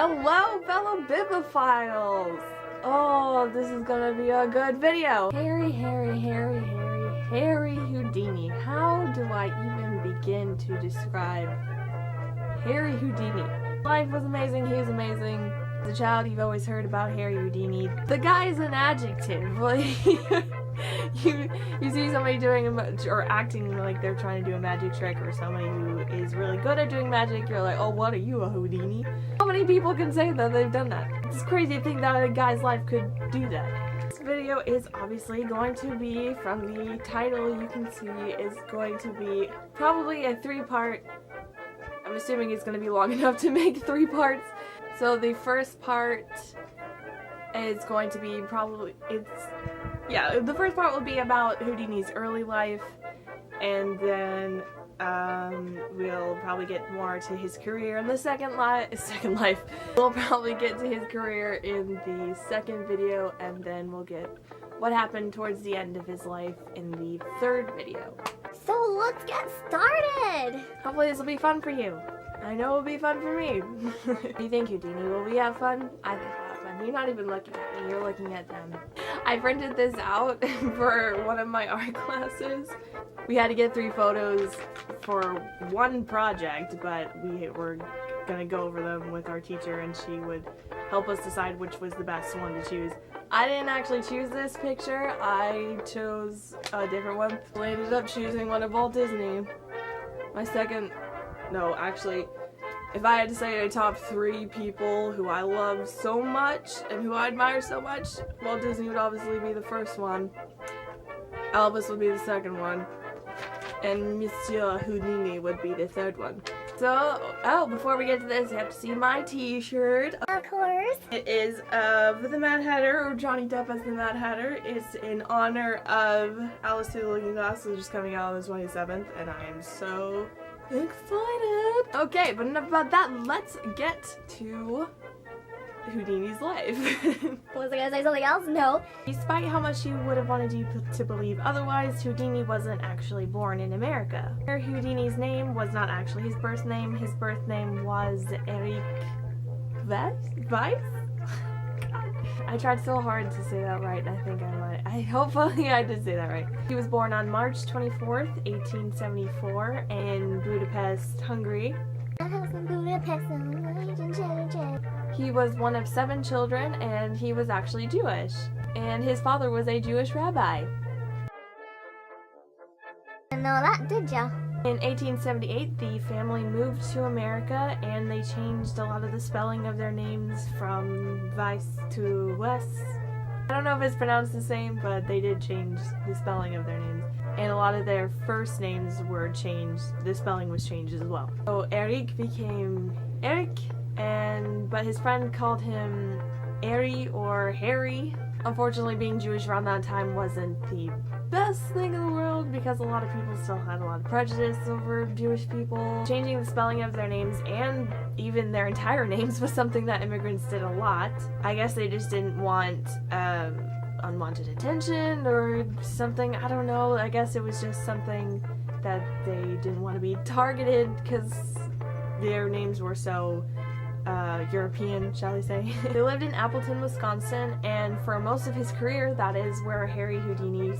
Hello, fellow bibliophiles! Oh, this is gonna be a good video. Harry Houdini. How do I even begin to describe Harry Houdini? Life was amazing, he was amazing. As a child, you've always heard about Harry Houdini. The guy is an adjective. Like, you see somebody doing or acting like they're trying to do a magic trick, or somebody who is really good at doing magic, you're like, oh, what are you, a Houdini? How many people can say that they've done that? It's crazy to think that a guy's life could do that. This video is obviously going to be, from the title you can see, is going to be probably a 3-part. I'm assuming it's going to be long enough to make 3 parts. So the first part is going to be the first part will be about Houdini's early life, and then we'll probably get more to his career in the second life. We'll probably get to his career in the second video, and then we'll get what happened towards the end of his life in the third video. So let's get started! Hopefully this will be fun for you. I know it'll be fun for me. What do you think, Houdini? Will we have fun? I think we'll have fun. You're not even looking at me, you're looking at them. I printed this out for one of my art classes. We had to get 3 photos for one project, but we were gonna go over them with our teacher, and she would help us decide which was the best one to choose. I didn't actually choose this picture, I chose a different one. I ended up choosing one of Walt Disney. Actually, if I had to say a top 3 people who I love so much and who I admire so much, Walt Disney would obviously be the first one. Elvis would be the second one. And Monsieur Houdini would be the third one. So, before we get to this, you have to see my t-shirt. Of course. It is of the Mad Hatter, or Johnny Depp as the Mad Hatter. It's in honor of Alice Through the Looking Glass, which is coming out on the 27th, and I am so excited! Okay, but enough about that, let's get to Houdini's life. Was I gonna say something else? No. Despite how much you would have wanted you to believe otherwise, Houdini wasn't actually born in America. Houdini's name was not actually his birth name. His birth name was Eric Weiss? I tried so hard to say that right, and I think I might. Hopefully I did say that right. He was born on March 24th, 1874 in Budapest, Hungary. He was one of 7 children, and he was actually Jewish. And his father was a Jewish rabbi. Didn't know that, did ya? In 1878, the family moved to America, and they changed a lot of the spelling of their names from Weiss to Wes. I don't know if it's pronounced the same, but they did change the spelling of their names. And a lot of their first names were changed, the spelling was changed as well. So Eric became Eric, but his friend called him Ari or Harry. Unfortunately, being Jewish around that time wasn't the best thing in the world, because a lot of people still had a lot of prejudice over Jewish people. Changing the spelling of their names and even their entire names was something that immigrants did a lot. I guess they just didn't want unwanted attention or something, I don't know. I guess it was just something that they didn't want to be targeted because their names were so European, shall we say. They lived in Appleton, Wisconsin, and for most of his career, that is where Harry Houdini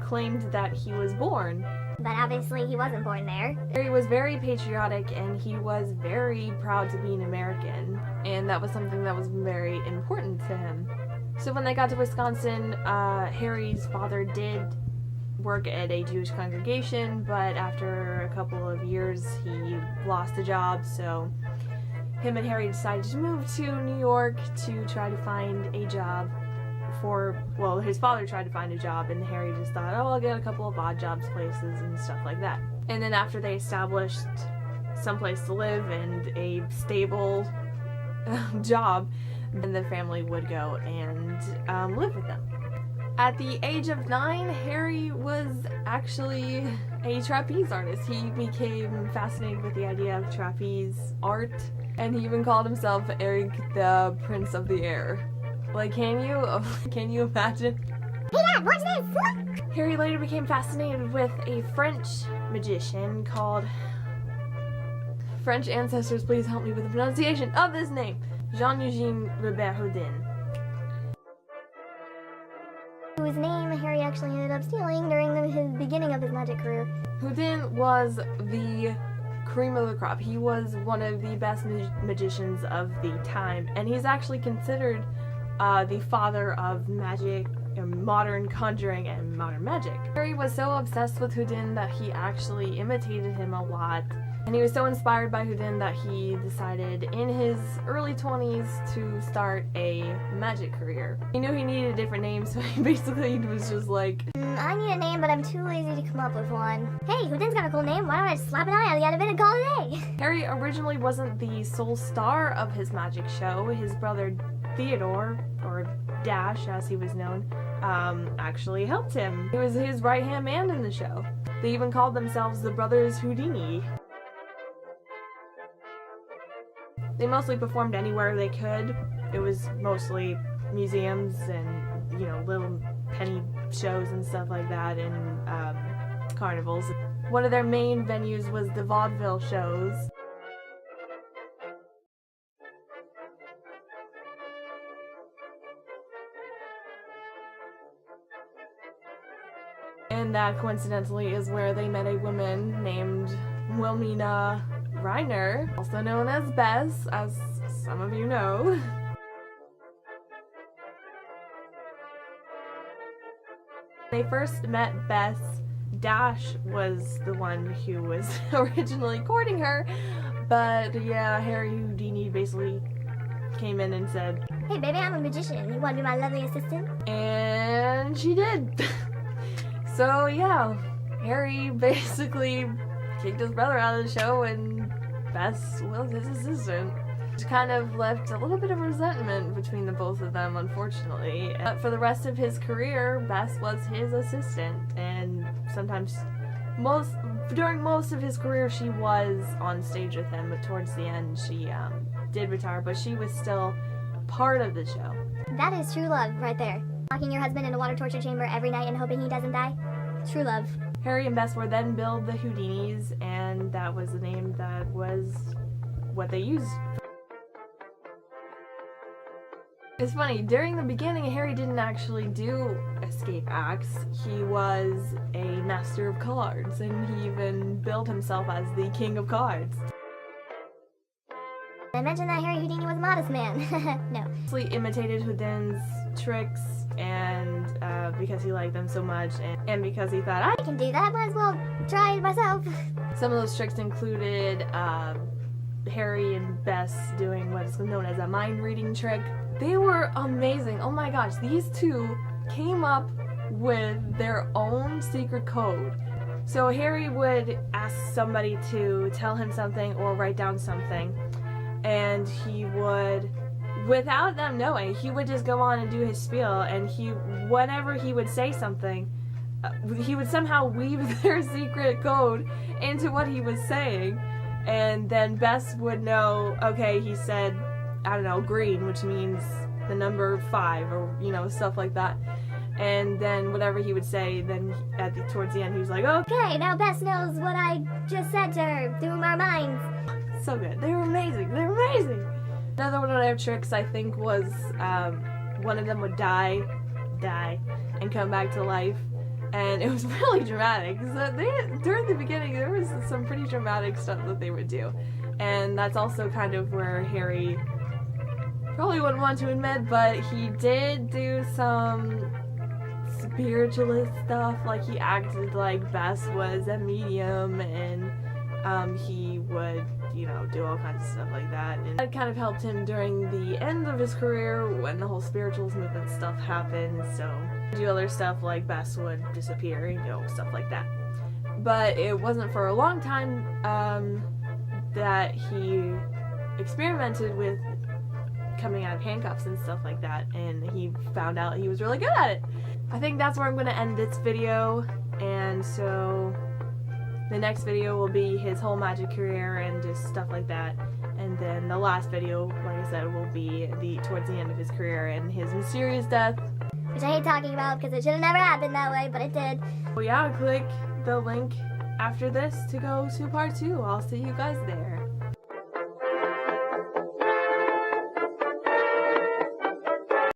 claimed that he was born. But obviously he wasn't born there. Harry was very patriotic, and he was very proud to be an American, and that was something that was very important to him. So when they got to Wisconsin, Harry's father did work at a Jewish congregation, but after a couple of years he lost the job, so him and Harry decided to move to New York to try to find a job his father tried to find a job, and Harry just thought, oh, I'll get a couple of odd jobs places and stuff like that. And then after they established someplace to live and a stable job, then the family would go and live with them. At the age of 9, Harry was actually a trapeze artist. He became fascinated with the idea of trapeze art, and he even called himself Eric the Prince of the Air. Like, can you imagine? Hey Dad, watch this! Harry later became fascinated with a French magician called... French ancestors, please help me with the pronunciation of this name. Jean-Eugène Robert Houdin. Whose name Harry actually ended up stealing during his beginning of his magic career. Houdin was the cream of the crop. He was one of the best magicians of the time, and he's actually considered the father of magic, modern conjuring, and modern magic. Harry was so obsessed with Houdin that he actually imitated him a lot, and he was so inspired by Houdin that he decided in his early 20s to start a magic career. He knew he needed a different name, so he basically was just like, I need a name, but I'm too lazy to come up with one. Hey, Houdin's got a cool name. Why don't I just slap an eye on the end of it and call it a day? Harry originally wasn't the sole star of his magic show. His brother Theodore, or Dash as he was known, actually helped him. He was his right-hand man in the show. They even called themselves the Brothers Houdini. They mostly performed anywhere they could. It was mostly museums and, you know, little penny shows and stuff like that, and carnivals. One of their main venues was the Devonville Shows. And that coincidentally is where they met a woman named Wilhelmina Reiner, also known as Bess, as some of you know. When they first met Bess, Dash was the one who was originally courting her, but yeah, Harry Houdini basically came in and said, Hey baby, I'm a magician. You want to be my lovely assistant? and she did. So yeah, Harry basically kicked his brother out of the show, and Bess was his assistant. Which kind of left a little bit of resentment between the both of them, unfortunately. But for the rest of his career, Bess was his assistant, and sometimes, during most of his career, she was on stage with him, but towards the end, she did retire, but she was still part of the show. That is true love right there. Locking your husband in a water torture chamber every night and hoping he doesn't die. True love. Harry and Bess were then billed the Houdinis, and that was the name that was what they used. It's funny, during the beginning, Harry didn't actually do escape acts. He was a master of cards, and he even billed himself as the king of cards. I mentioned that Harry Houdini was a modest man. No. He imitated Houdin's tricks, and because he liked them so much, and because he thought, I can do that, might as well try it myself. Some of those tricks included Harry and Bess doing what's known as a mind reading trick. They were amazing. Oh my gosh, these two came up with their own secret code. So Harry would ask somebody to tell him something or write down something, and he would, without them knowing, he would just go on and do his spiel, and whenever he would say something, he would somehow weave their secret code into what he was saying, and then Bess would know, okay, he said, I don't know, green, which means the number 5, or, you know, stuff like that. And then whatever he would say, then towards the end, he was like, okay, now Bess knows what I just said to her through our minds. So good. They were amazing. They were amazing. Another one of their tricks, I think, was one of them would die, and come back to life. And it was really dramatic. So during the beginning, there was some pretty dramatic stuff that they would do. And that's also kind of where Harry probably wouldn't want to admit, but he did do some spiritualist stuff. Like, he acted like Bess was a medium, and he would, you know, do all kinds of stuff like that. And that kind of helped him during the end of his career when the whole spiritualist movement stuff happened. So, do other stuff like Bess would disappear, you know, stuff like that. But it wasn't for a long time that he experimented with coming out of handcuffs and stuff like that, and he found out he was really good at it. I think that's where I'm going to end this video, and so the next video will be his whole magic career and just stuff like that, and then the last video, like I said, will be towards the end of his career and his mysterious death. Which I hate talking about because it should have never happened that way, but it did. Well, yeah, click the link after this to go to part 2. I'll see you guys there.